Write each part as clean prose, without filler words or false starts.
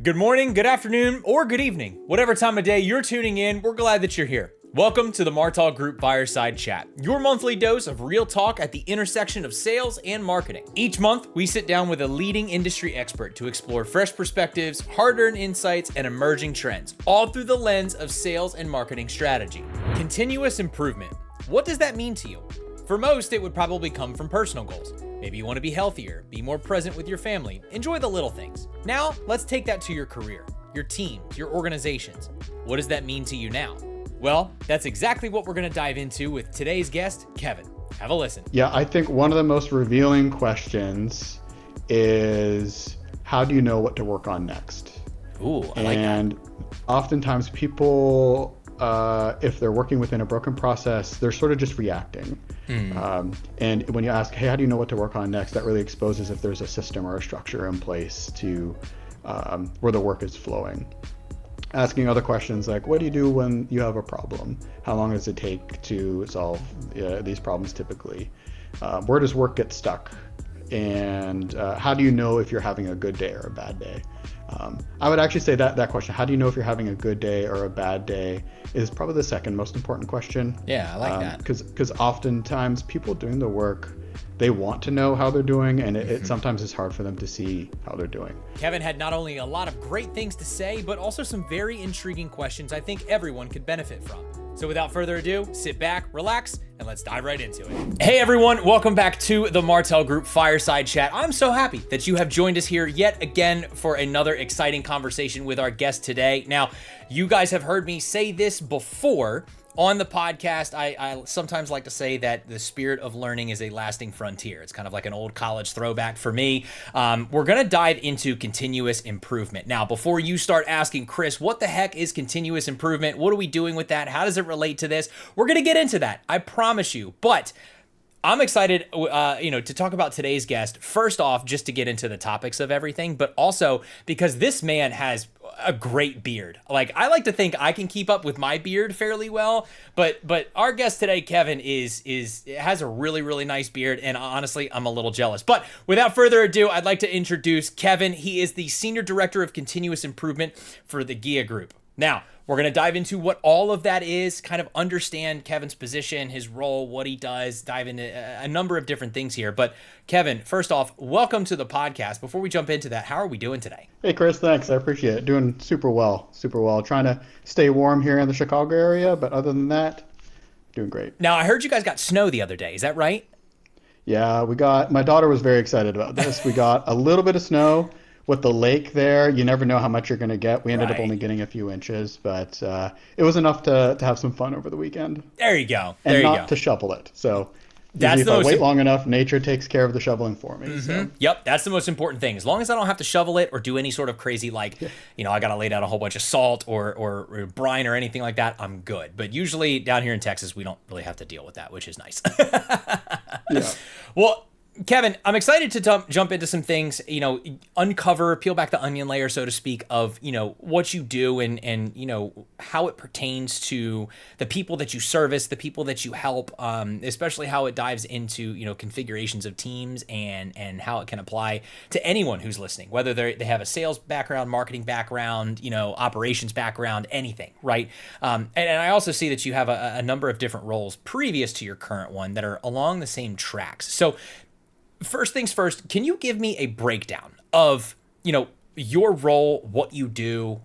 Good morning, good afternoon, or good evening. Whatever time of day you're tuning in, we're glad that you're here. Welcome to the Martal Group Fireside Chat, your monthly dose of real talk at the intersection of sales and marketing. Each month, we sit down with a leading industry expert to explore fresh perspectives, hard-earned insights, and emerging trends, all through the lens of sales and marketing strategy. Continuous improvement. What does that mean to you? For most, it would probably come from personal goals. Maybe you want to be healthier, be more present with your family, enjoy the little things. Now, let's take that to your career, your teams, your organizations. What does that mean to you now? Well, that's exactly what we're going to dive into with today's guest, Kevin. Have a listen. Yeah, I think one of the most revealing questions is, how do you know what to work on next? Ooh, I like that. And oftentimes people, if they're working within a broken process, they're sort of just reacting. And when you ask, hey, how do you know what to work on next? That really exposes if there's a system or a structure in place to where the work is flowing. Asking other questions like, what do you do when you have a problem? How long does it take to solve these problems typically? Where does work get stuck? And how do you know if you're having a good day or a bad day? I would actually say that question, how do you know if you're having a good day or a bad day, is probably the second most important question. Yeah, I like that. Because oftentimes people doing the work, they want to know how they're doing, and it sometimes is hard for them to see how they're doing. Kevin had not only a lot of great things to say, but also some very intriguing questions I think everyone could benefit from. So without further ado, sit back, relax, and let's dive right into it. Hey everyone, welcome back to the Martal Group Fireside Chat. I'm so happy that you have joined us here yet again for another exciting conversation with our guest today. Now, you guys have heard me say this before on the podcast. I sometimes like to say that the spirit of learning is a lasting frontier. It's kind of like an old college throwback for me. We're going to dive into continuous improvement. Now, before you start asking, Chris, what the heck is continuous improvement? What are we doing with that? How does it relate to this? We're going to get into that, I promise you. But I'm excited, to talk about today's guest. First off, just to get into the topics of everything, but also because this man has a great beard. Like, I like to think I can keep up with my beard fairly well, but our guest today, Kevin, has a really, really nice beard, and honestly, I'm a little jealous. But without further ado, I'd like to introduce Kevin. He is the Senior Director of Continuous Improvement for the GEA Group. Now, we're going to dive into what all of that is, kind of understand Kevin's position, his role, what he does, dive into a number of different things here. But Kevin, first off, welcome to the podcast. Before we jump into that, how are we doing today? Hey, Chris, thanks. I appreciate it. Doing super well. Trying to stay warm here in the Chicago area, but other than that, doing great. Now, I heard you guys got snow the other day. Is that right? Yeah, my daughter was very excited about this. We got a little bit of snow. With the lake there, you never know how much you're going to get. We ended up only getting a few inches, but it was enough to have some fun over the weekend. There you go. And not to shovel it. So if I wait long enough, nature takes care of the shoveling for me. So. Yep, that's the most important thing. As long as I don't have to shovel it or do any sort of crazy, I got to lay down a whole bunch of salt or brine or anything like that, I'm good. But usually down here in Texas, we don't really have to deal with that, which is nice. Yeah. Well, Kevin, I'm excited to jump into some things, peel back the onion layer, so to speak, of, what you do and how it pertains to the people that you service, the people that you help, especially how it dives into, configurations of teams and how it can apply to anyone who's listening, whether they have a sales background, marketing background, operations background, anything, right? And I also see that you have a number of different roles previous to your current one that are along the same tracks. So first things first, can you give me a breakdown of, your role, what you do?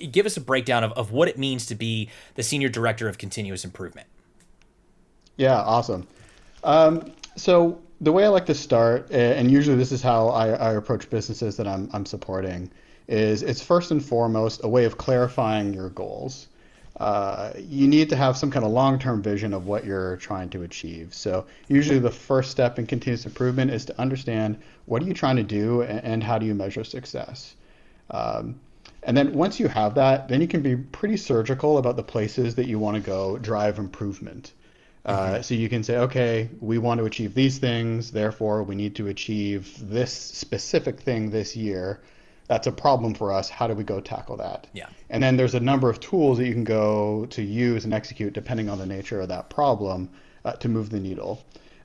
Give us a breakdown of what it means to be the Senior Director of Continuous Improvement. Yeah, awesome. So the way I like to start, and usually this is how I approach businesses that I'm supporting, is it's first and foremost a way of clarifying your goals. You need to have some kind of long-term vision of what you're trying to achieve. So usually the first step in continuous improvement is to understand, what are you trying to do and how do you measure success? And then once you have that, then you can be pretty surgical about the places that you want to go drive improvement. So you can say, okay, we want to achieve these things, therefore we need to achieve this specific thing this year. That's a problem for us. How do we go tackle that? Yeah. And then there's a number of tools that you can go to use and execute depending on the nature of that problem to move the needle.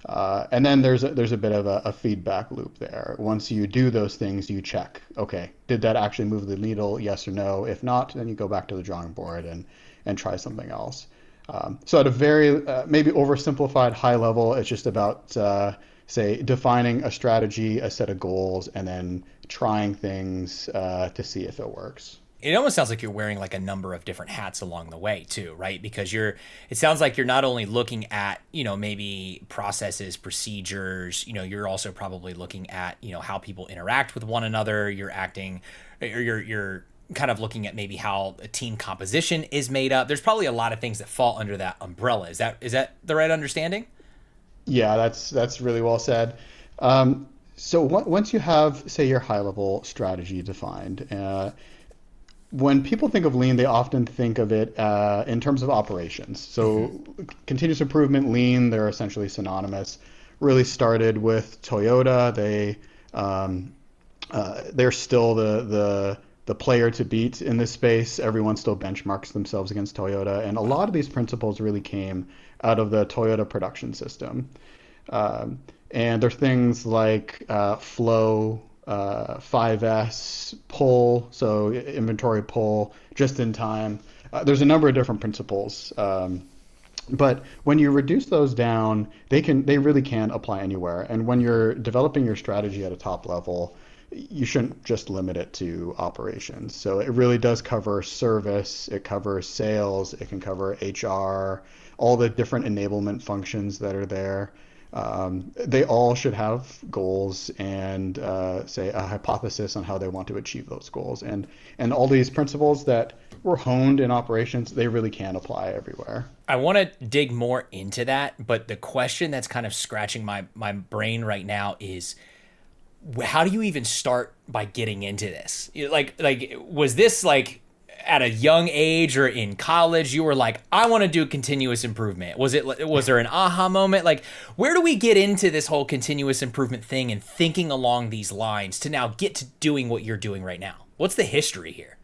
And then there's a bit of a feedback loop there. Once you do those things, you check, okay, did that actually move the needle? Yes or no? If not, then you go back to the drawing board and try something else. So at a very maybe oversimplified high level, it's just about say defining a strategy, a set of goals, and then trying things to see if it works. It almost sounds like you're wearing like a number of different hats along the way too, right? Because it sounds like you're not only looking at, maybe processes, procedures, you're also probably looking at, how people interact with one another. You're kind of looking at maybe how a team composition is made up. There's probably a lot of things that fall under that umbrella. Is that the right understanding? Yeah, that's really well said. So once you have, say, your high level strategy defined, when people think of lean, they often think of it in terms of operations. So continuous improvement, lean, they're essentially synonymous. Really started with Toyota. They're still the player to beat in this space. Everyone still benchmarks themselves against Toyota, and a lot of these principles really came out of the Toyota production system. And they're things like flow, 5S, pull, so inventory pull, just in time. There's a number of different principles. But when you reduce those down, they really can apply anywhere. And when you're developing your strategy at a top level, you shouldn't just limit it to operations. So it really does cover service, it covers sales, it can cover HR, all the different enablement functions that are there. They all should have goals and say a hypothesis on how they want to achieve those goals. And all these principles that were honed in operations, they really can apply everywhere. I want to dig more into that, but the question that's kind of scratching my brain right now is, how do you even start by getting into this? Like was this like at a young age or in college you were like, I want to do continuous improvement? Was there an aha moment? Like, where do we get into this whole continuous improvement thing and thinking along these lines to now get to doing what you're doing right now? What's the history here?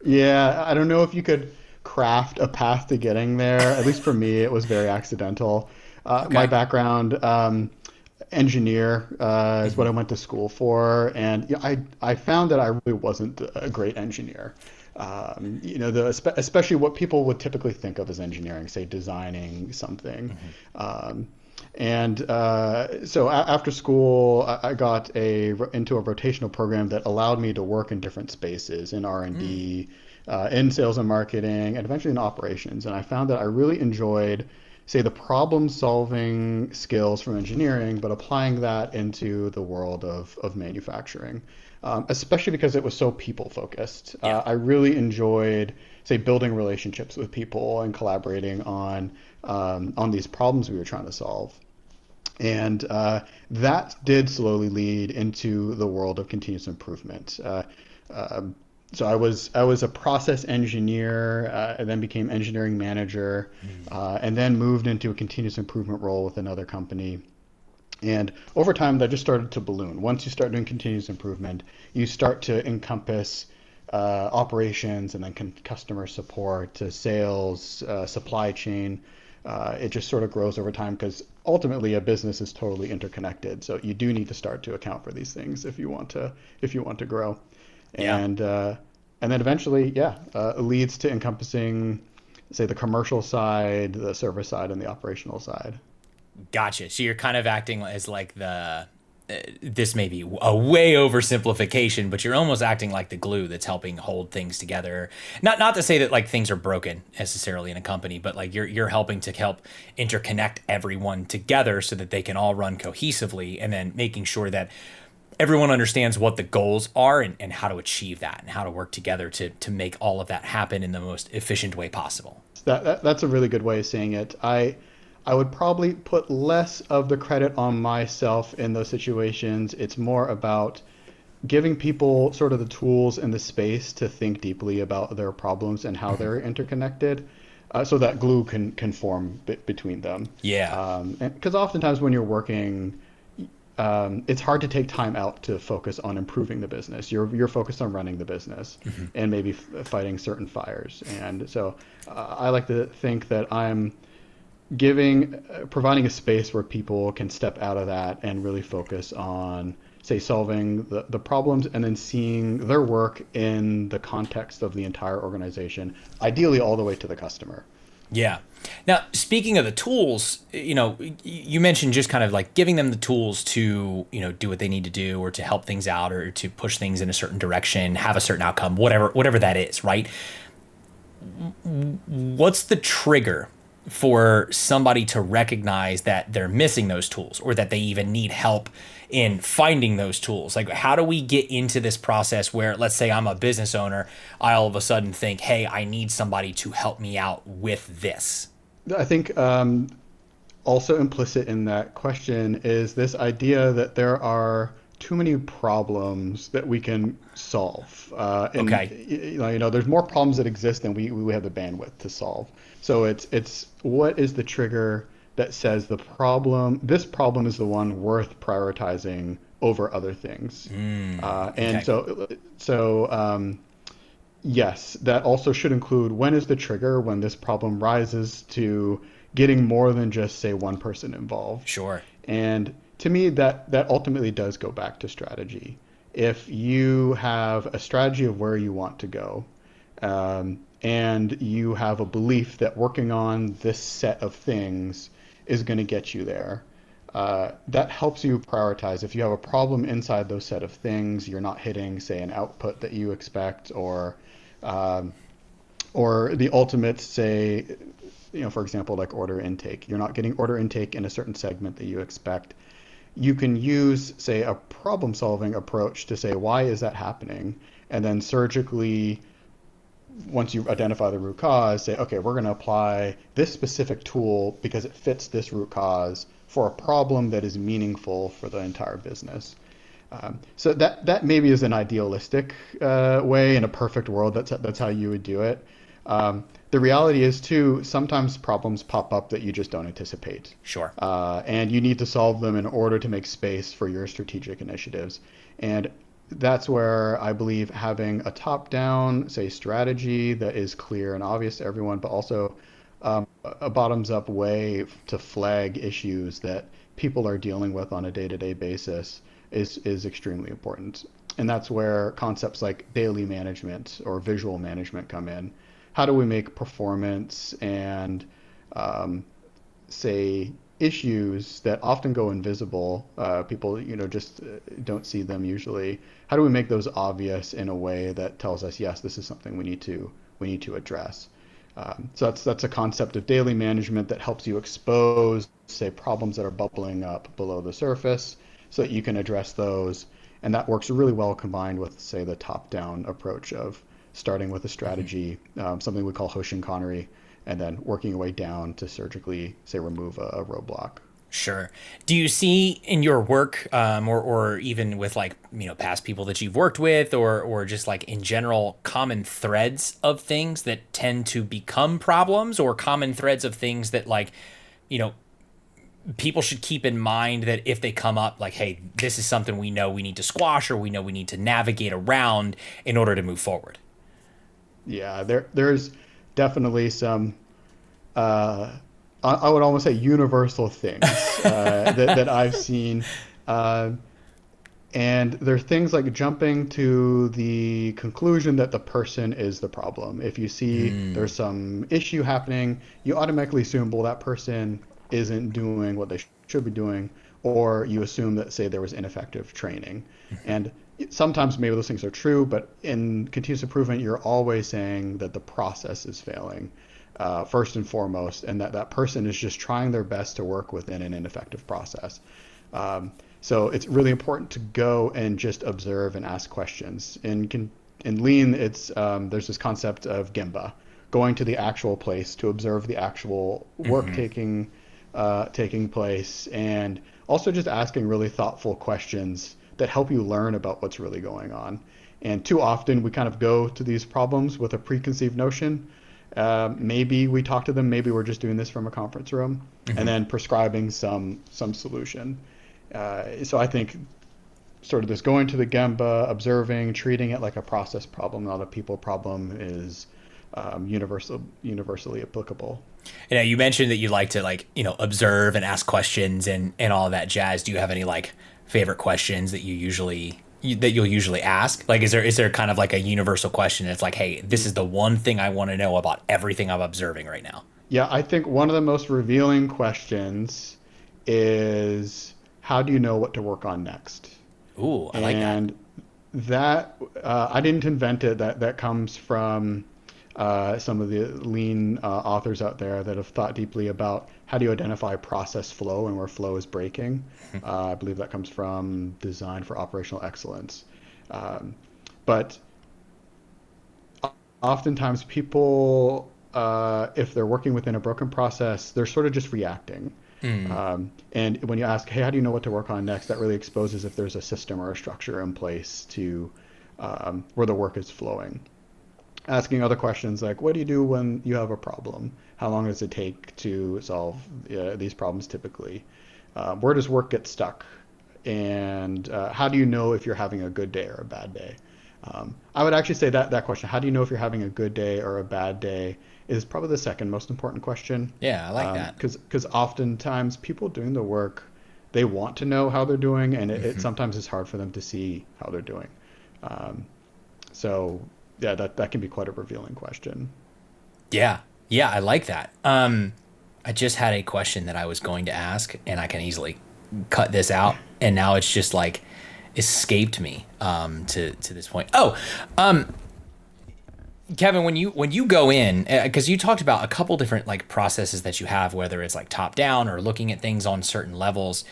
Yeah, I don't know if you could craft a path to getting there. At least for me, it was very accidental. Okay. My background, engineer, is what I went to school for, and I found that I really wasn't a great engineer. Especially what people would typically think of as engineering, say designing something. So after school, I got into a rotational program that allowed me to work in different spaces, in R&D, in sales and marketing, and eventually in operations. And I found that I really enjoyed, say, the problem-solving skills from engineering, but applying that into the world of manufacturing, especially because it was so people-focused. Yeah. I really enjoyed, say, building relationships with people and collaborating on these problems we were trying to solve. And that did slowly lead into the world of continuous improvement. So I was a process engineer, and then became engineering manager, and then moved into a continuous improvement role with another company. And over time, that just started to balloon. Once you start doing continuous improvement, you start to encompass operations and then customer support to sales, supply chain. It just sort of grows over time because ultimately a business is totally interconnected. So you do need to start to account for these things if you want to grow. Yeah. And then eventually, it leads to encompassing, say, the commercial side, the service side, and the operational side. Gotcha. So you're kind of acting as like this may be a way oversimplification, but you're almost acting like the glue that's helping hold things together. Not to say that like things are broken necessarily in a company, but like you're helping to help interconnect everyone together so that they can all run cohesively, and then making sure that everyone understands what the goals are and how to achieve that and how to work together to make all of that happen in the most efficient way possible. That's a really good way of saying it. I would probably put less of the credit on myself in those situations. It's more about giving people sort of the tools and the space to think deeply about their problems and how they're interconnected, so that glue can form between them. Yeah. Because oftentimes when you're working, it's hard to take time out to focus on improving the business. You're focused on running the business and maybe fighting certain fires. And so I like to think that I'm providing a space where people can step out of that and really focus on, say, solving the problems and then seeing their work in the context of the entire organization, ideally all the way to the customer. Yeah. Now, speaking of the tools, you mentioned just kind of like giving them the tools to, do what they need to do or to help things out or to push things in a certain direction, have a certain outcome, whatever that is, right? What's the trigger for somebody to recognize that they're missing those tools or that they even need help in finding those tools? Like, how do we get into this process where, let's say I'm a business owner, I all of a sudden think, hey, I need somebody to help me out with this? I think also implicit in that question is this idea that there are too many problems that we can solve. And Okay. there's more problems that exist than we have the bandwidth to solve. So it's what is the trigger that says this problem is the one worth prioritizing over other things. And Okay. so yes, that also should include when is the trigger when this problem rises to getting more than just, say, one person involved. Sure. And to me, that ultimately does go back to strategy. If you have a strategy of where you want to go, and you have a belief that working on this set of things is going to get you there, that helps you prioritize. If you have a problem inside those set of things, you're not hitting, say, an output that you expect, um, or the ultimate, say, for example, like order intake. You're not getting order intake in a certain segment that you expect. You can use, say, a problem-solving approach to say, why is that happening? And then surgically, once you identify the root cause, say, okay, we're going to apply this specific tool because it fits this root cause for a problem that is meaningful for the entire business. So that maybe is an idealistic way. In a perfect world, that's how you would do it. The reality is, too, sometimes problems pop up that you just don't anticipate. Sure. And you need to solve them in order to make space for your strategic initiatives. And that's where I believe having a top-down, say, strategy that is clear and obvious to everyone, but also a bottoms-up way to flag issues that people are dealing with on a day-to-day basis is extremely important. And that's where concepts like daily management or visual management come in. How do we make performance and, say, issues that often go invisible, people, just don't see them usually. How do we make those obvious in a way that tells us, yes, this is something we need to address? So that's a concept of daily management that helps you expose, say, problems that are bubbling up below the surface so that you can address those. And that works really well combined with, say, the top-down approach of starting with a strategy, something we call Hoshinkanri, and then working your way down to surgically, say, remove a roadblock. Sure. Do you see in your work, or even with like past people that you've worked with, or just like in general, common threads of things that tend to become problems, or common threads of things that like people should keep in mind that if they come up, like, hey, this is something we know we need to squash or we know we need to navigate around in order to move forward? Yeah, there's definitely some, I would almost say universal things that I've seen. Uh, and there are things like jumping to the conclusion that the person is the problem. If you see there's some issue happening, you automatically assume, well, that person isn't doing what they should be doing, or you assume that, say, there was ineffective training. And sometimes maybe those things are true, but in continuous improvement, you're always saying that the process is failing, first and foremost, and that person is just trying their best to work within an ineffective process. So it's really important to go and just observe and ask questions. In Lean, it's there's this concept of Gemba, going to the actual place to observe the actual work taking place, and also just asking really thoughtful questions that help you learn about what's really going on. And too often we kind of go to these problems with a preconceived notion. Maybe we talk to them, maybe we're just doing this from a conference room, and then prescribing some solution. So I think sort of this going to the Gemba, observing, treating it like a process problem, not a people problem, is universally applicable. You know, you mentioned that you like to observe and ask questions and all that jazz. Do you have any favorite questions that you'll usually ask? Like, is there kind of like a universal question that's like, hey, this is the one thing I want to know about everything I'm observing right now? Yeah, I think one of the most revealing questions is how do you know what to work on next? Ooh, I like that. And that I didn't invent it. That comes from some of the lean authors out there that have thought deeply about how do you identify process flow and where flow is breaking. I believe that comes from Design for Operational Excellence. But oftentimes people, if they're working within a broken process, they're sort of just reacting. And when you ask, hey, how do you know what to work on next? That really exposes if there's a system or a structure in place to where the work is flowing. Asking other questions like, what do you do when you have a problem? How long does it take to solve these problems typically? Where does work get stuck? And how do you know if you're having a good day or a bad day? I would actually say that question, how do you know if you're having a good day or a bad day, is probably the second most important question. Yeah, I like that. Because oftentimes people doing the work, they want to know how they're doing, and it sometimes is hard for them to see how they're doing. So yeah, that can be quite a revealing question. Yeah, yeah, I like that. I just had a question that I was going to ask, and I can easily cut this out, and now it's just escaped me to this point. Oh, Kevin, when you go in, because you talked about a couple different processes that you have, whether it's top down or looking at things on certain levels,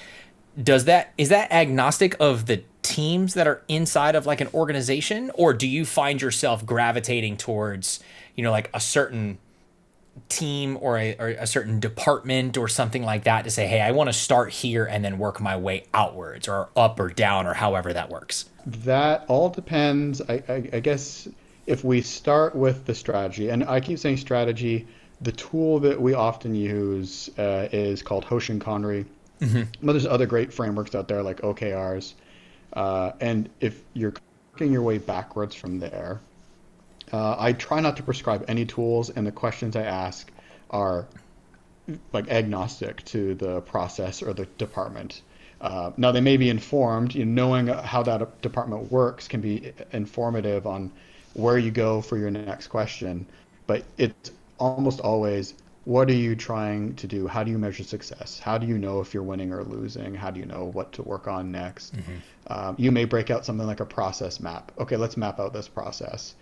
is that agnostic of the teams that are inside of an organization, or do you find yourself gravitating towards a certain team or a certain department or something like that to say, hey, I want to start here and then work my way outwards or up or down or however that works? That all depends. I guess if we start with the strategy, and I keep saying strategy, the tool that we often use is called Hoshin Conry. But there's other great frameworks out there like OKRs. And if you're working your way backwards from there, I try not to prescribe any tools, and the questions I ask are agnostic to the process or the department. Now they may be informed. Knowing how that department works can be informative on where you go for your next question, but it's almost always, what are you trying to do? How do you measure success? How do you know if you're winning or losing? How do you know what to work on next? You may break out something like a process map. Okay, let's map out this process.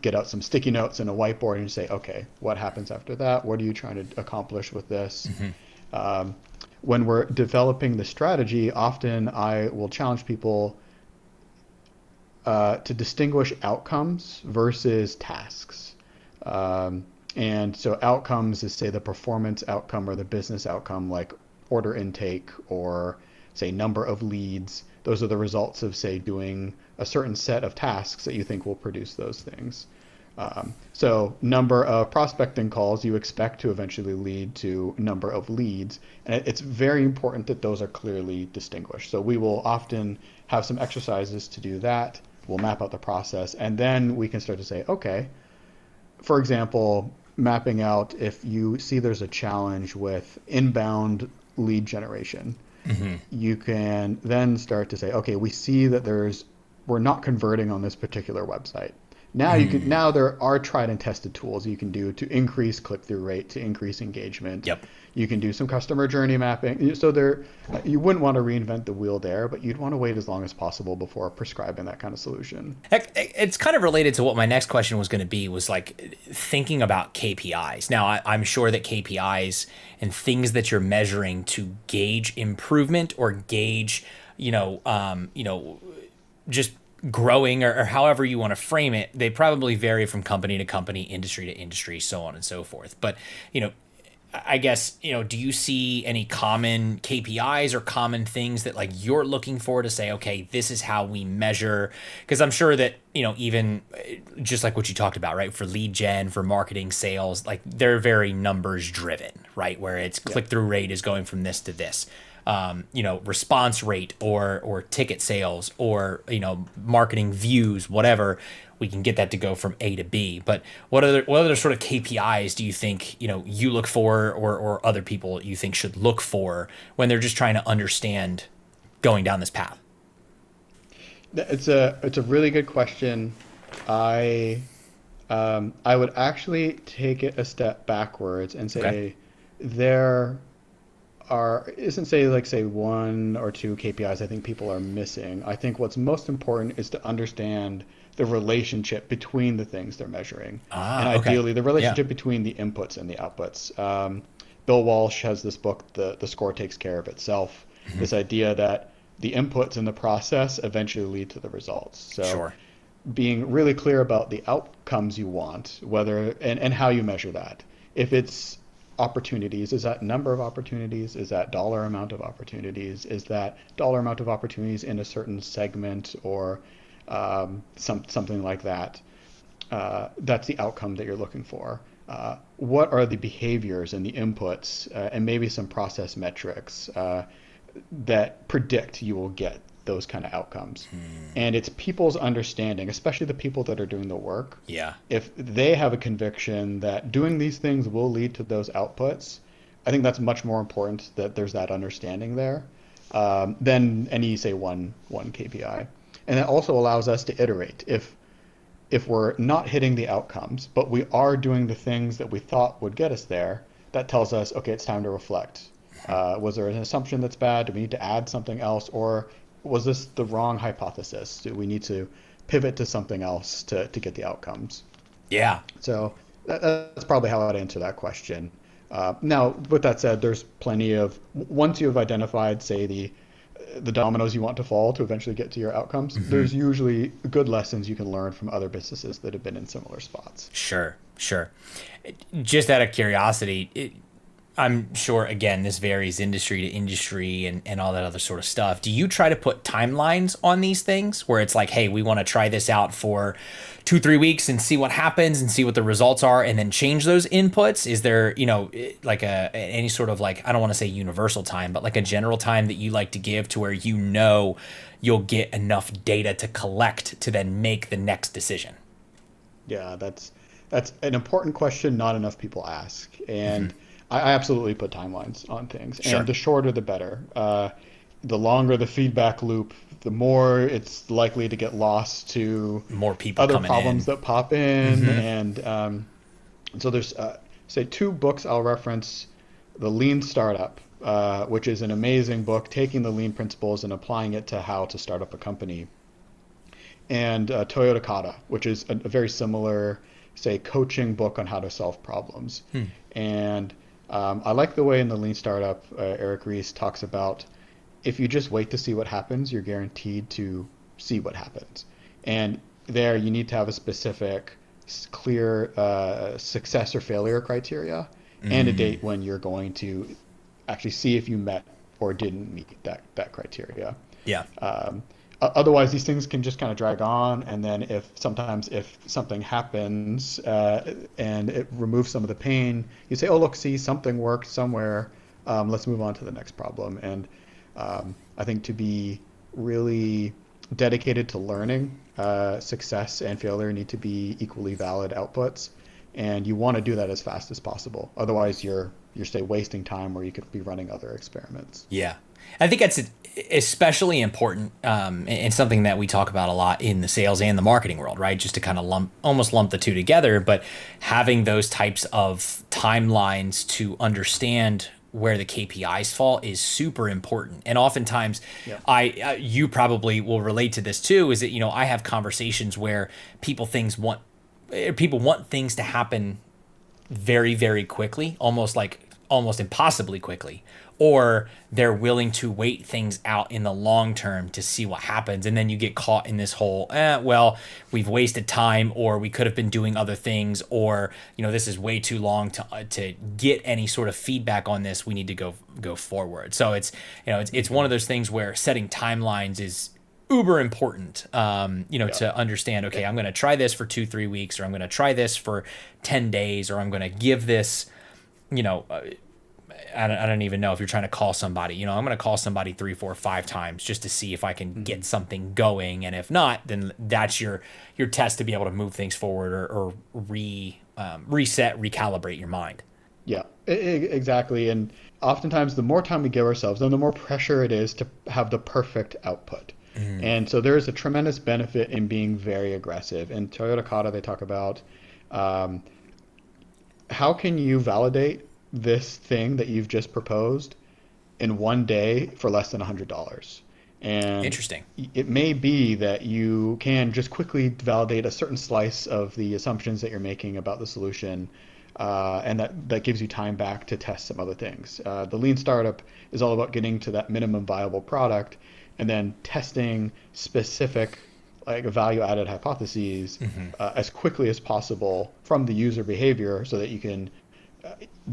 Get out some sticky notes and a whiteboard and say, okay, what happens after that? What are you trying to accomplish with this? When we're developing the strategy, often I will challenge people to distinguish outcomes versus tasks. And so outcomes is, say, the performance outcome or the business outcome, like order intake or, say, number of leads. Those are the results of, say, doing a certain set of tasks that you think will produce those things. So number of prospecting calls you expect to eventually lead to number of leads. And it's very important that those are clearly distinguished. So we will often have some exercises to do that. We'll map out the process, and then we can start to say, okay, for example, mapping out if you see there's a challenge with inbound lead generation, you can then start to say, okay, we see that we're not converting on this particular website. Now there are tried and tested tools you can do to increase click-through rate, to increase engagement. Yep. You can do some customer journey mapping. So you wouldn't want to reinvent the wheel there, but you'd want to wait as long as possible before prescribing that kind of solution. It's kind of related to what my next question was going to be, was thinking about KPIs. Now, I'm sure that KPIs and things that you're measuring to gauge improvement or gauge, just growing or however you want to frame it, they probably vary from company to company, industry to industry, so on and so forth. But, I guess, do you see any common KPIs or common things that you're looking for to say, okay, this is how we measure? Because I'm sure that, even just like what you talked about, right? For lead gen, for marketing, sales, they're very numbers driven, right? Where it's click-through rate is going from this to this. response rate or ticket sales or, marketing views, whatever, we can get that to go from A to B. But what other sort of KPIs do you think, you look for or other people you think should look for when they're just trying to understand going down this path? It's a really good question. I I would actually take it a step backwards and Okay. say there isn't say one or two KPIs I think people are missing. I think what's most important is to understand the relationship between the things they're measuring, and Okay. ideally the Yeah. relationship between the inputs and the outputs. Bill Walsh has this book, the score takes care of itself. Hmm. This idea that the inputs in the process eventually lead to the results. So Sure. being really clear about the outcomes you want, whether and how you measure that. If it's opportunities, is that number of opportunities? Is that dollar amount of opportunities? Is that dollar amount of opportunities in a certain segment or something like that? That's the outcome that you're looking for. What are the behaviors and the inputs and maybe some process metrics that predict you will get those kind of outcomes? And it's people's understanding, especially the people that are doing the work. Yeah. If they have a conviction that doing these things will lead to those outputs, I think that's much more important that there's that understanding there than any, say, one KPI. And it also allows us to iterate. If we're not hitting the outcomes, but we are doing the things that we thought would get us there, that tells us, okay, it's time to reflect. Was there an assumption that's bad? Do we need to add something else? Or was this the wrong hypothesis? Do we need to pivot to something else to get the outcomes? Yeah. So that's probably how I'd answer that question. Now, with that said, there's plenty of, once you've identified, say, the dominoes you want to fall to eventually get to your outcomes, Hmm. there's usually good lessons you can learn from other businesses that have been in similar spots. Sure. Sure. Just out of curiosity, I'm sure, again, this varies industry to industry and all that other sort of stuff. Do you try to put timelines on these things where it's like, hey, we want to try this out for 2-3 weeks and see what happens and see what the results are and then change those inputs? Is there, like any sort of, like, I don't want to say universal time, but like a general time that you like to give to where you'll get enough data to collect to then make the next decision? Yeah, that's an important question not enough people ask. And I absolutely put timelines on things, and Sure. the shorter the better. The longer the feedback loop, the more it's likely to get lost to More people other coming problems in. that pop in. And so there's, say, two books I'll reference. The Lean Startup, which is an amazing book, taking the lean principles and applying it to how to start up a company, and Toyota Kata, which is a very similar, say, coaching book on how to solve problems. And I like the way in the Lean Startup, Eric Ries talks about if you just wait to see what happens, you're guaranteed to see what happens. And there you need to have a specific, clear success or failure criteria and a date when you're going to actually see if you met or didn't meet that criteria. Yeah. Otherwise, these things can just kind of drag on, and then if something happens and it removes some of the pain, you say, "Oh, look, see, something worked somewhere. Let's move on to the next problem." And I think to be really dedicated to learning, success and failure need to be equally valid outputs, and you want to do that as fast as possible. Otherwise, you're say wasting time where you could be running other experiments. Yeah. I think that's especially important and something that we talk about a lot in the sales and the marketing world, right? Just to kind of almost lump the two together, but having those types of timelines to understand where the KPIs fall is super important. And oftentimes, Yeah. you probably will relate to this too, is that, I have conversations where people want things to happen very, very quickly, almost impossibly quickly, or they're willing to wait things out in the long term to see what happens. And then you get caught in this whole, well, we've wasted time, or we could have been doing other things, or, this is way too long to get any sort of feedback on this. We need to go forward. So it's one of those things where setting timelines is uber important, to understand, okay, I'm going to try this for 2-3 weeks, or I'm going to try this for 10 days, or I'm going to give this, I don't even know if you're trying to call somebody, you know, I'm going to call somebody 3, 4, 5 times just to see if I can get something going. And if not, then that's your test to be able to move things forward or reset, recalibrate your mind. Yeah, exactly. And oftentimes, the more time we give ourselves, then the more pressure it is to have the perfect output. And so there is a tremendous benefit in being very aggressive. In Toyota Kata, they talk about um, how can you validate this thing that you've just proposed in one day for less than $100? And Interesting. it may be that you can just quickly validate a certain slice of the assumptions that you're making about the solution, and that gives you time back to test some other things. The lean startup is all about getting to that minimum viable product and then testing specific like value added hypotheses as quickly as possible from the user behavior so that you can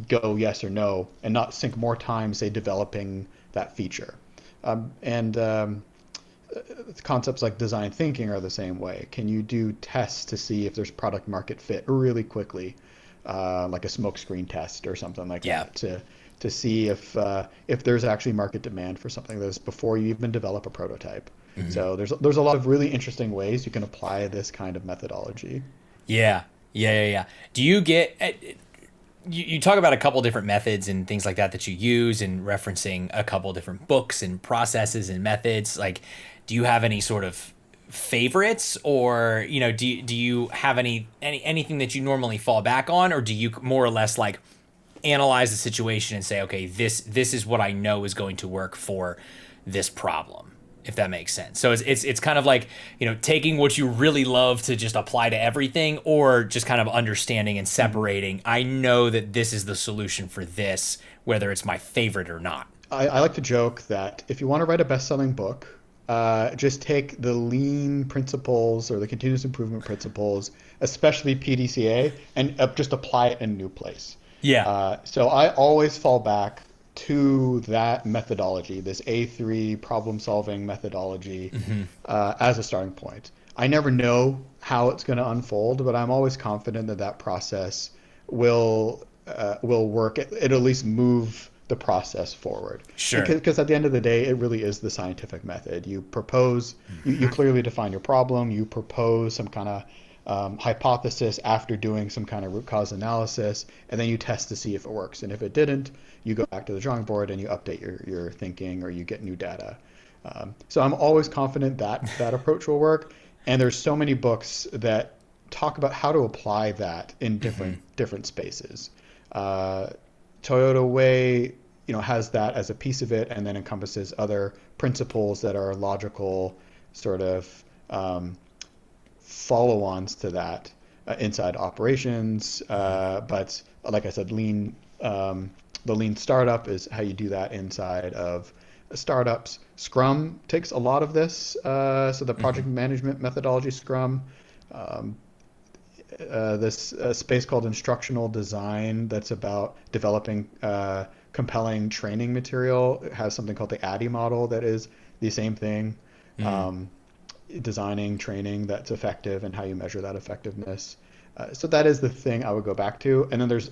go yes or no and not sink more time, say, developing that feature. And concepts like design thinking are the same way. Can you do tests to see if there's product market fit really quickly, like a smoke screen test or something like that, to see if there's actually market demand for something like this before you even develop a prototype. So there's a lot of really interesting ways you can apply this kind of methodology. Yeah. Do you get you talk about a couple different methods and things like that you use, and referencing a couple different books and processes and methods. Like, do you have any sort of favorites, or you know, do you have anything that you normally fall back on, or do you more or less like analyze the situation and say, okay, this is what I know is going to work for this problem, if that makes sense? So it's kind of like, you know, taking what you really love to just apply to everything, or just kind of understanding and separating. I know that this is the solution for this, whether it's my favorite or not. I like to joke that if you want to write a best-selling book, just take the lean principles or the continuous improvement principles, especially PDCA, and just apply it in a new place. Yeah. So I always fall back to that methodology, this A3 problem-solving methodology, as a starting point. I never know how it's going to unfold, but I'm always confident that that process will work. It'll at least move the process forward. Sure. Because at the end of the day, it really is the scientific method. You propose, you clearly define your problem, you propose some kind of hypothesis after doing some kind of root cause analysis, and then you test to see if it works. And if it didn't, you go back to the drawing board and you update your thinking, or you get new data. So I'm always confident that that approach will work. And there's so many books that talk about how to apply that in different spaces. Toyota Way, you know, has that as a piece of it, and then encompasses other principles that are logical sort of follow-ons to that inside operations. But like I said, the lean startup is how you do that inside of startups. Scrum takes a lot of this. So the project management methodology, Scrum, this space called instructional design that's about developing compelling training material. It has something called the ADDIE model that is the same thing. Designing training that's effective and how you measure that effectiveness. So that is the thing I would go back to. And then there's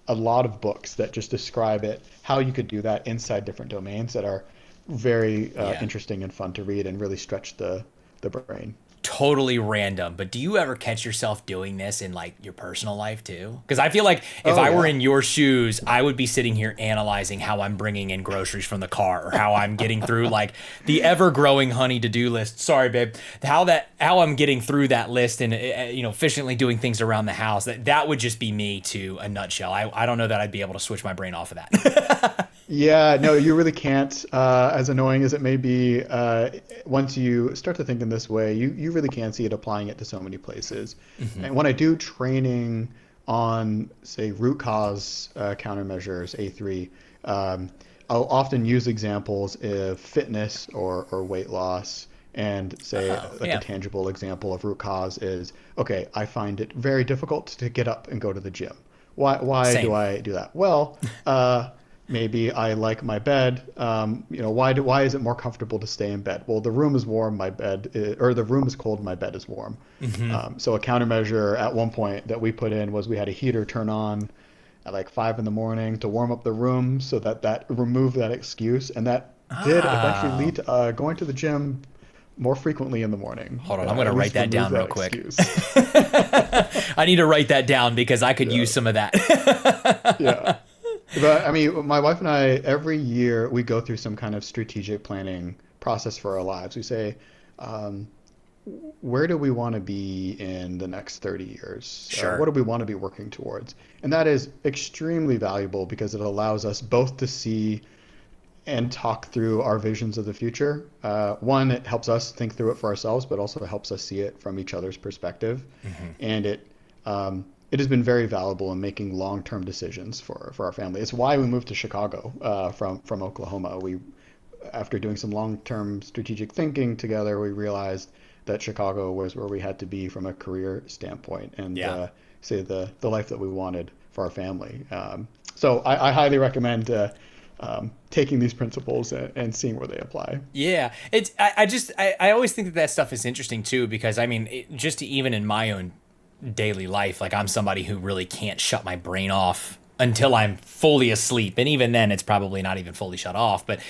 a lot of books that just describe it, how you could do that inside different domains that are very interesting and fun to read and really stretch the brain. Totally random, but do you ever catch yourself doing this in like your personal life too? Because I feel like if I were in your shoes, I would be sitting here analyzing how I'm bringing in groceries from the car, or how I'm getting through like the ever-growing honey to-do list. Sorry, babe. How I'm getting through that list and you know, efficiently doing things around the house. That would just be me to a nutshell. I don't know that I'd be able to switch my brain off of that. Yeah, no, you really can't. As annoying as it may be, once you start to think in this way, you really can see it applying it to so many places. And when I do training on, say, root cause countermeasures, A3, I'll often use examples of fitness or weight loss, and say a tangible example of root cause is, okay, I find it very difficult to get up and go to the gym. Why Same. do I do that? Well, maybe I like my bed. You know, why is it more comfortable to stay in bed? Well, the room is warm, the room is cold, my bed is warm. So a countermeasure at one point that we put in was we had a heater turn on at like 5 in the morning to warm up the room so that removed that excuse. And that did eventually Oh, lead to going to the gym more frequently in the morning, hold on. I'm going to at write least that remove down that real quick. excuse. I need to write that down because I could Yeah. use some of that. Yeah. But I mean, my wife and I, every year we go through some kind of strategic planning process for our lives. We say, um, where do we want to be in the next 30 years? What Sure. do we want to be working towards? And that is extremely valuable because it allows us both to see and talk through our visions of the future. One, it helps us think through it for ourselves, but also helps us see it from each other's perspective. Hmm. And it has been very valuable in making long-term decisions for our family. It's why we moved to Chicago from Oklahoma. We After doing some long-term strategic thinking together, we realized that Chicago was where we had to be from a career standpoint and Yeah. say the life that we wanted for our family. So I highly recommend taking these principles and seeing where they apply. Yeah, I always think that that stuff is interesting too because I mean just even in my own daily life, like I'm somebody who really can't shut my brain off until I'm fully asleep, and even then it's probably not even fully shut off. But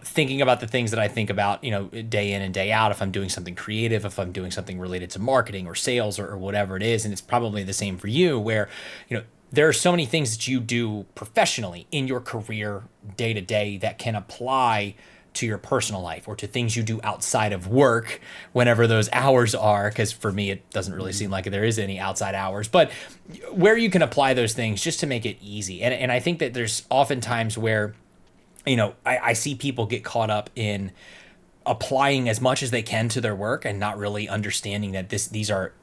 thinking about the things that I think about, day in and day out, if I'm doing something creative, if I'm doing something related to marketing or sales or whatever it is, and it's probably the same for you, where there are so many things that you do professionally in your career day to day that can apply to your personal life or to things you do outside of work whenever those hours are, because for me it doesn't really seem like there is any outside hours, but where you can apply those things just to make it easy. And I think that there's often times where I see people get caught up in applying as much as they can to their work and not really understanding that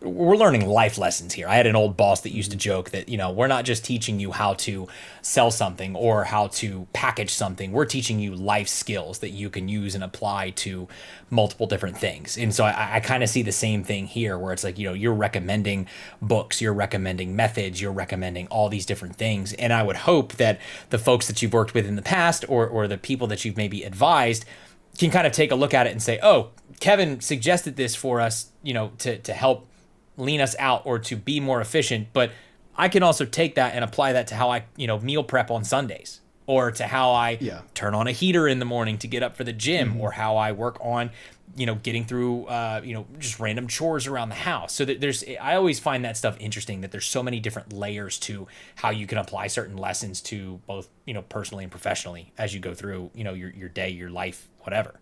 we're learning life lessons here. I had an old boss that used to joke that, we're not just teaching you how to sell something or how to package something. We're teaching you life skills that you can use and apply to multiple different things. And so I kind of see the same thing here where it's like, you're recommending books, you're recommending methods, you're recommending all these different things. And I would hope that the folks that you've worked with in the past or the people that you've maybe advised can kind of take a look at it and say, oh, Kevin suggested this for us, to help lean us out or to be more efficient. But I can also take that and apply that to how I, meal prep on Sundays or to how I Yeah. turn on a heater in the morning to get up for the gym Hmm. or how I work on, getting through, just random chores around the house. So that I always find that stuff interesting that there's so many different layers to how you can apply certain lessons to both, personally and professionally as you go through, your day, your life, whatever.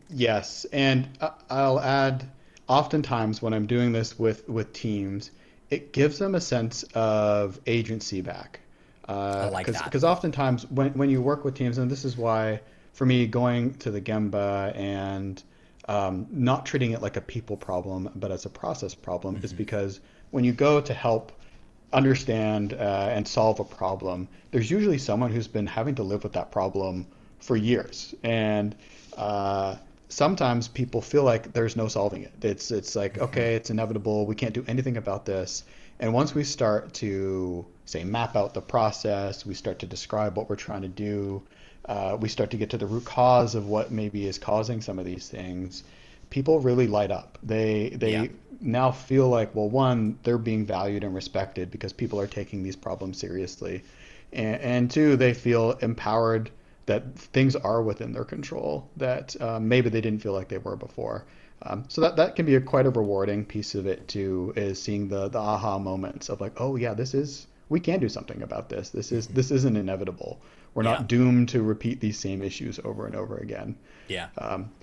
Yes, and I'll add, oftentimes when I'm doing this with teams, it gives them a sense of agency back. I like that. Because oftentimes when you work with teams, and this is why for me going to the Gemba and not treating it like a people problem, but as a process problem, is because when you go to help understand and solve a problem, there's usually someone who's been having to live with that problem for years. And sometimes people feel like there's no solving it. It's like, okay, it's inevitable. We can't do anything about this. And once we start to say map out the process, we start to describe what we're trying to do, we start to get to the root cause of what maybe is causing some of these things, people really light up. They Yeah. they now feel like, well, one, they're being valued and respected because people are taking these problems seriously, and two, they feel empowered that things are within their control that maybe they didn't feel like they were before. So that can be quite a rewarding piece of it too, is seeing the aha moments of like, oh yeah, we can do something about this. This isn't inevitable. We're Yeah. not doomed to repeat these same issues over and over again. Yeah.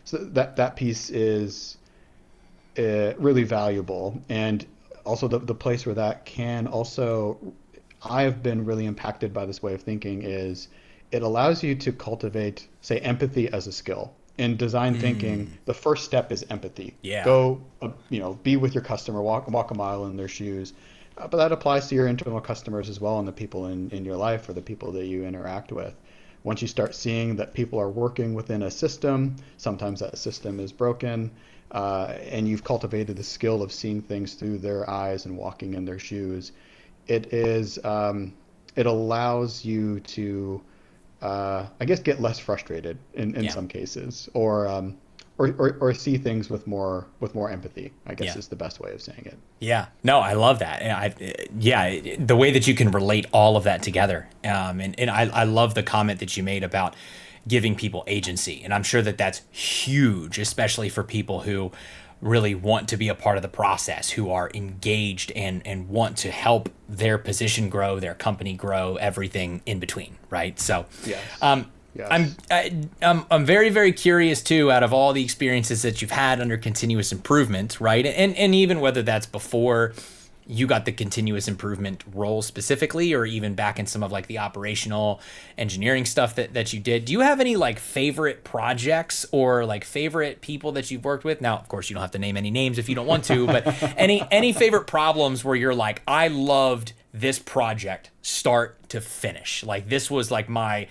So that piece is really valuable, and also the place where that can also, I've been really impacted by this way of thinking, is it allows you to cultivate, say, empathy as a skill. In design thinking, Mm. the first step is empathy. Yeah. Go, be with your customer, walk a mile in their shoes. But that applies to your internal customers as well, and the people in your life or the people that you interact with. Once you start seeing that people are working within a system, sometimes that system is broken, and you've cultivated the skill of seeing things through their eyes and walking in their shoes, it allows you to, I guess, get less frustrated in Yeah. some cases, or or see things with more empathy, I guess Yeah. is the best way of saying it. Yeah, no, I love that. And the way that you can relate all of that together. And I love the comment that you made about giving people agency. And I'm sure that that's huge, especially for people who really want to be a part of the process, who are engaged and want to help their position grow, their company grow, everything in between, right? So, Yes. um, Yes. I'm very, very curious too, out of all the experiences that you've had under continuous improvement, right? And even whether that's before you got the continuous improvement role specifically, or even back in some of like the operational engineering stuff that you did. Do you have any like favorite projects or like favorite people that you've worked with? Now, of course, you don't have to name any names if you don't want to, but any favorite problems where you're like, I loved this project start to finish. Like this was like my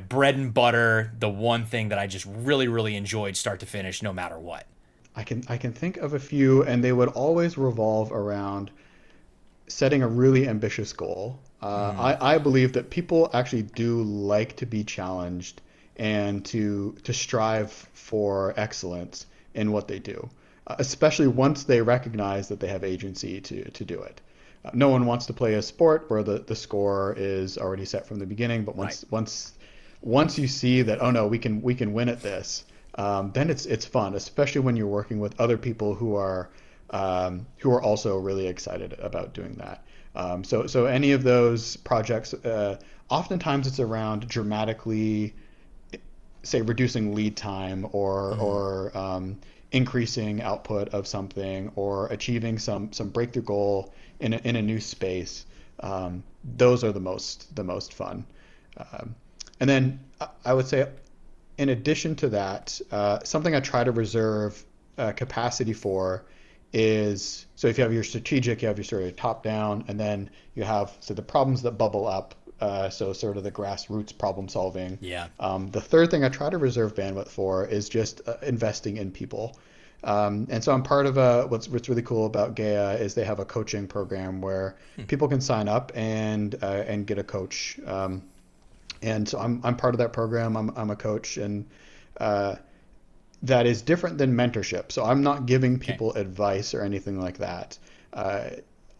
bread and butter, the one thing that I just really, really enjoyed start to finish, no matter what. I can think of a few, and they would always revolve around setting a really ambitious goal. I believe that people actually do like to be challenged and to strive for excellence in what they do, especially once they recognize that they have agency to do it. No one wants to play a sport where the score is already set from the beginning, but Right. once you see that, oh no, we can win at this, then it's fun, especially when you're working with other people who are also really excited about doing that. So any of those projects, oftentimes it's around dramatically, say, reducing lead time or increasing output of something or achieving some breakthrough goal in a new space. Those are the most fun. And then I would say, in addition to that, something I try to reserve capacity for is, so if you have your strategic, you have your sort of top down, and then you have so the problems that bubble up. So sort of the grassroots problem solving. Yeah. The third thing I try to reserve bandwidth for is just investing in people. And so I'm part of what's really cool about GEA is they have a coaching program where people can sign up and get a coach. And so I'm part of that program. I'm a coach, and that is different than mentorship. So I'm not giving Okay. people advice or anything like that.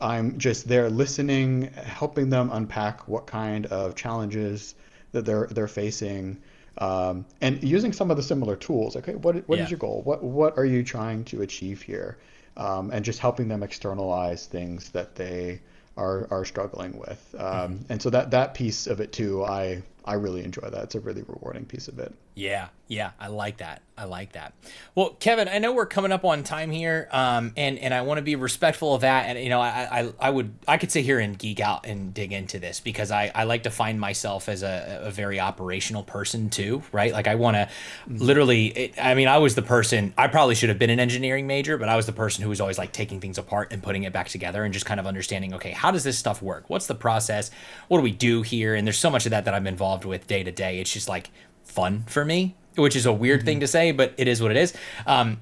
I'm just there listening, helping them unpack what kind of challenges that they're facing, and using some of the similar tools. Okay, what Yeah. is your goal? What are you trying to achieve here? And just helping them externalize things that they are struggling with. And so that piece of it too, I really enjoy that. It's a really rewarding piece of it. Yeah, yeah, I like that. I like that. Well, Kevin, I know we're coming up on time here, and I want to be respectful of that. And you know, I could sit here and geek out and dig into this because I like to find myself as a very operational person too, right? Like I want to literally. I mean, I was the person. I probably should have been an engineering major, but I was the person who was always like taking things apart and putting it back together and just kind of understanding. Okay, how does this stuff work? What's the process? What do we do here? And there's so much of that I'm involved with day to day. It's just like fun for me, which is a weird thing to say, but it is what it is.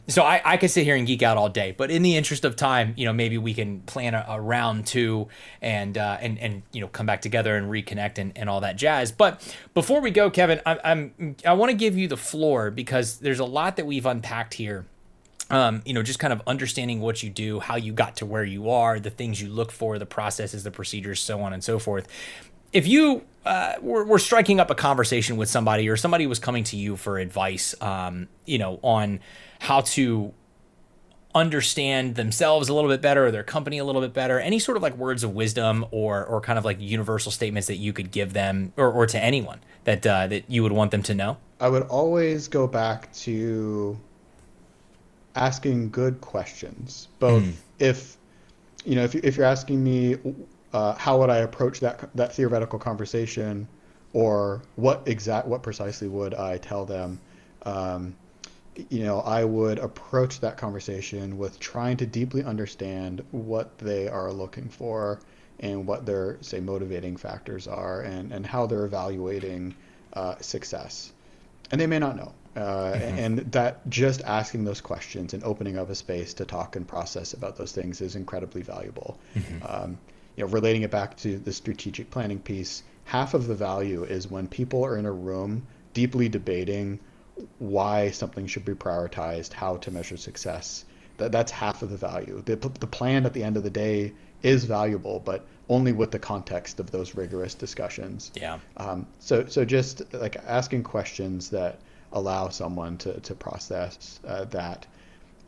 So I could sit here and geek out all day, but in the interest of time, you know, maybe we can plan a round two and you know, come back together and reconnect and all that jazz. But before we go, Kevin, I want to give you the floor because there's a lot that we've unpacked here. You know, just kind of understanding what you do, how you got to where you are, the things you look for, the processes, the procedures, so on and so forth. If you were striking up a conversation with somebody, or somebody was coming to you for advice, you know, on how to understand themselves a little bit better or their company a little bit better, any sort of like words of wisdom or kind of like universal statements that you could give them or to anyone that you would want them to know? I would always go back to asking good questions, both if if you're asking me how would I approach that theoretical conversation, or what precisely would I tell them. I would approach that conversation with trying to deeply understand what they are looking for and what their, say, motivating factors are, and how they're evaluating success. And they may not know. And that just asking those questions and opening up a space to talk and process about those things is incredibly valuable. Relating it back to the strategic planning piece, half of the value is when people are in a room deeply debating why something should be prioritized, how to measure success. That's half of the value. The plan at the end of the day is valuable, but only with the context of those rigorous discussions. Yeah. So just like asking questions that allow someone to process that,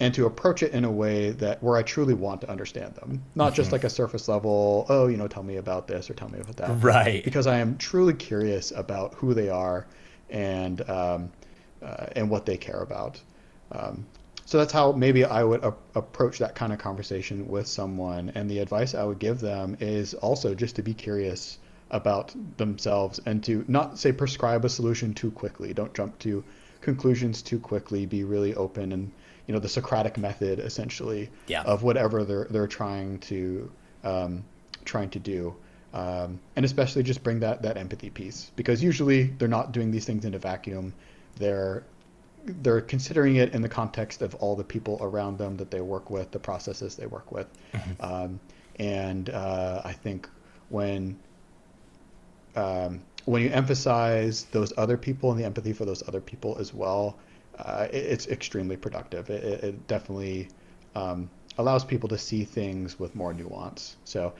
and to approach it in a way that where I truly want to understand them, not just like a surface level, oh, tell me about this or tell me about that. Right. Because I am truly curious about who they are and what they care about. So that's how maybe I would approach that kind of conversation with someone. And the advice I would give them is also just to be curious about themselves and to not say prescribe a solution too quickly. Don't jump to conclusions too quickly. Be really open and the Socratic method essentially of whatever they're trying to do. And especially just bring that empathy piece, because usually they're not doing these things in a vacuum. They're considering it in the context of all the people around them that they work with, the processes they work with. And I think when you emphasize those other people and the empathy for those other people as well, it's extremely productive. It definitely allows people to see things with more nuance. So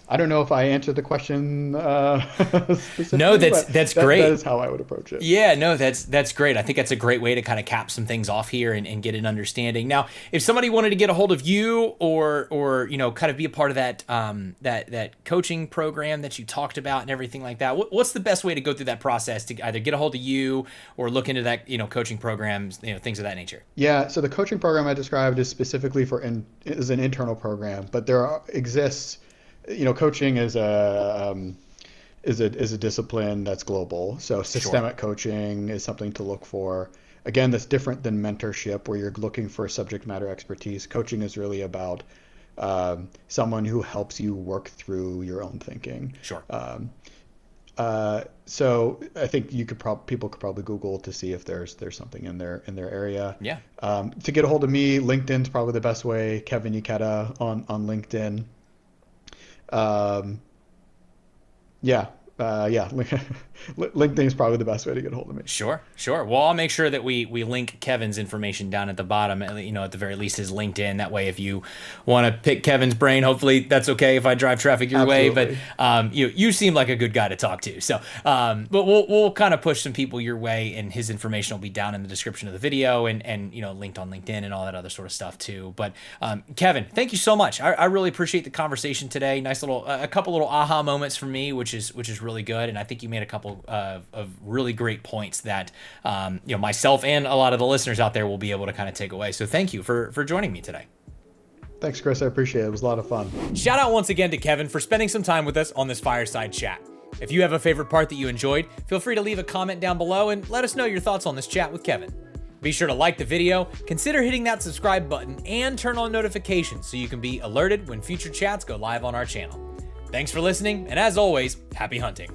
I don't know if I answered the question specifically. No, that's great. That is how I would approach it. Yeah, no, that's great. I think that's a great way to kind of cap some things off here and get an understanding. Now, if somebody wanted to get a hold of you or kind of be a part of that that coaching program that you talked about and everything like that, what's the best way to go through that process to either get a hold of you or look into that coaching programs, things of that nature? Yeah, so the coaching program I described is specifically is an internal program, but exists, coaching is a discipline that's global. So systemic coaching is something to look for. Again, that's different than mentorship, where you're looking for subject matter expertise. Coaching is really about someone who helps you work through your own thinking. Sure. So I think people could probably Google to see if there's something in their area. Yeah. To get a hold of me, LinkedIn's probably the best way. Kevin Ikeda on LinkedIn. LinkedIn is probably the best way to get a hold of me. Sure. Well, I'll make sure that we link Kevin's information down at the bottom, at the very least his LinkedIn. That way, if you want to pick Kevin's brain, hopefully that's okay if I drive traffic your way. But you seem like a good guy to talk to. So, but we'll kind of push some people your way, and his information will be down in the description of the video and linked on LinkedIn and all that other sort of stuff too. But Kevin, thank you so much. I really appreciate the conversation today. Nice a couple little aha moments for me, which is really good. And I think you made a couple of really great points that myself and a lot of the listeners out there will be able to kind of take away. So thank you for joining me today. Thanks, Chris. I appreciate it. It was a lot of fun. Shout out once again to Kevin for spending some time with us on this Fireside Chat. If you have a favorite part that you enjoyed, feel free to leave a comment down below and let us know your thoughts on this chat with Kevin. Be sure to like the video, consider hitting that subscribe button, and turn on notifications so you can be alerted when future chats go live on our channel. Thanks for listening, and as always, happy hunting.